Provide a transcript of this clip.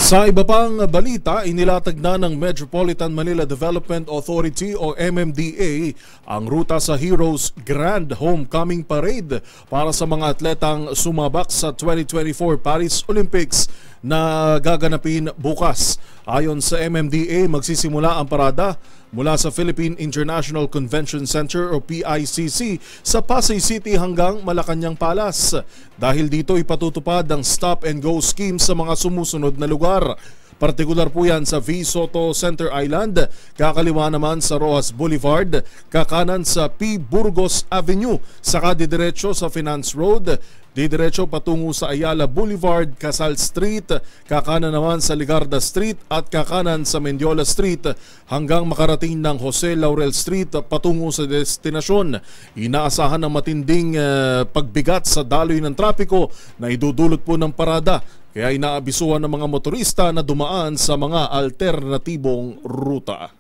Sa iba pang balita, inilatag na ng Metropolitan Manila Development Authority o MMDA ang ruta sa Heroes Grand Homecoming Parade para sa mga atletang sumabak sa 2024 Paris Olympics na gaganapin bukas. Ayon sa MMDA, magsisimula ang parada mula sa Philippine International Convention Center o PICC sa Pasay City hanggang Malacanang Palace. Dahil dito ipatutupad ang stop and go scheme sa mga sumusunod na lugar. Partikular po yan sa V. Soto Center Island, kakaliwa naman sa Rojas Boulevard, kakanan sa P. Burgos Avenue, saka didiretso sa Finance Road, didiretso patungo sa Ayala Boulevard, Casal Street, kakanan naman sa Ligarda Street at kakanan sa Mendiola Street hanggang makarating ng Jose Laurel Street patungo sa destinasyon. Inaasahan ng matinding pagbigat sa daloy ng trapiko na idudulot po ng parada. Kaya inaabisuhan ng mga motorista na dumaan sa mga alternatibong ruta.